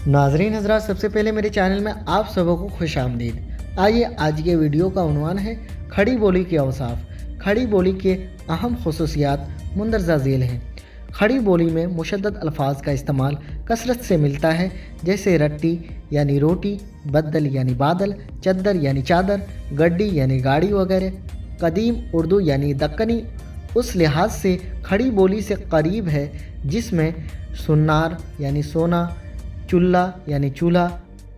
नाजरीन हजरात, सबसे पहले मेरे चैनल में आप सबों को खुश आमदीद। आइए आज के वीडियो का उन्वान है खड़ी बोली के औसाफ। खड़ी बोली के अहम खसूसियात मुंदरजा झेल हैं। खड़ी बोली में मुशद्दद अल्फाज का इस्तेमाल कसरत से मिलता है, जैसे रट्टी यानी रोटी, बद्दल यानी बादल, चद्दर यानी चादर, गड्डी यानी गाड़ी वगैरह। कदीम उर्दू यानी दक्कनी उस लिहाज से खड़ी बोली से करीब है जिसमें सुन्नार यानी सोना, चुल्ला यानी चूल्हा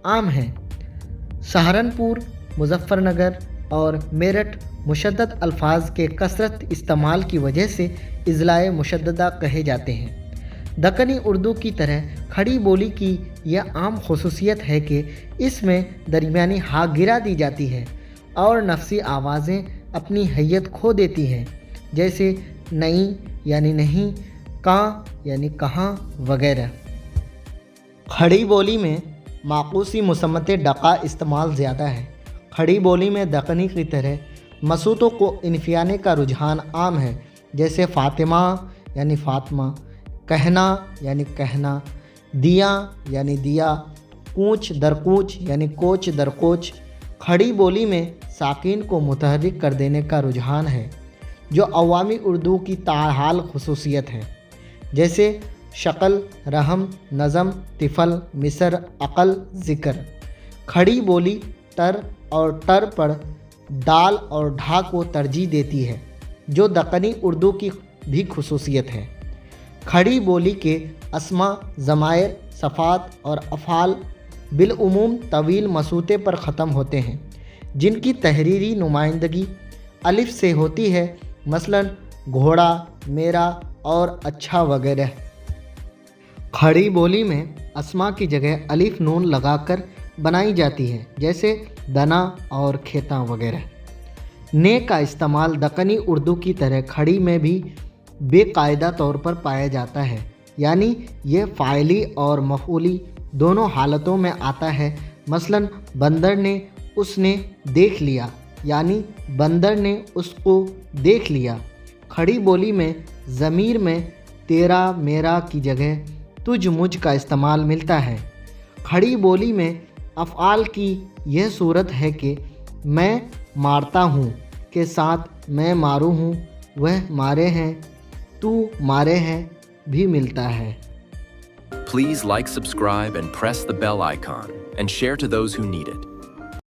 आम हैं। सहारनपुर, मुजफ्फरनगर और मेरठ मुशद्दद अल्फाज के कसरत इस्तेमाल की वजह से इज़लाए मुशद्ददा कहे जाते हैं। दक्कनी उर्दू की तरह खड़ी बोली की यह आम खसूसियत है कि इसमें दरमियानी हा गिरा दी जाती है और नफसी आवाज़ें अपनी हैयत खो देती हैं, जैसे नहीं यानी नहीं, कहाँ यानी कहाँ वगैरह। खड़ी बोली में माकूसी मुसम्मत डका इस्तेमाल ज़्यादा है। खड़ी बोली में दक्कनी की तरह मसूतों को इनफियाने का रुझान आम है, जैसे फ़ातिमा यानी फ़ातिमा, कहना यानी कहना, दिया यानी दिया, कूच दरकूच यानी कोच दरकोच। खड़ी बोली में साकिन को मुतहर्रिक कर देने का रुझान है, जो अवामी उर्दू की ताहाल खसूसियत है, जैसे शक्ल, रहम, नज़म, तिफल, मिसर, अक़ल, ज़िक्र। खड़ी बोली टर और टर पर दाल और ढा को तरजीह देती है, जो दक्कनी उर्दू की भी खसूसियत है। खड़ी बोली के अस्मा, ज़मायर, सफ़ात और अफ़ाल बिलउमूम तवील मसूते पर ख़त्म होते हैं, जिनकी तहरीरी नुमाइंदगी अलिफ से होती है, मसलन घोड़ा, मेरा और अच्छा वगैरह। खड़ी बोली में अस्मा की जगह अलिफ नून लगाकर बनाई जाती है, जैसे दना और खेता वगैरह। ने का इस्तेमाल दक्कनी उर्दू की तरह खड़ी में भी बेकायदा तौर पर पाया जाता है, यानी यह फ़ाइली और मफ़ऊली दोनों हालतों में आता है। मसलन बंदर ने उसने देख लिया, यानी बंदर ने उसको देख लिया। खड़ी बोली में ज़मीर में तेरा मेरा की जगह तुझ मुझ का इस्तेमाल मिलता है। खड़ी बोली में अफ़आल की यह सूरत है कि मैं मारता हूँ के साथ मैं मारूँ हूँ, वह मारे हैं, तू मारे हैं भी मिलता है। Please like, subscribe and press the bell icon and share to those who need it.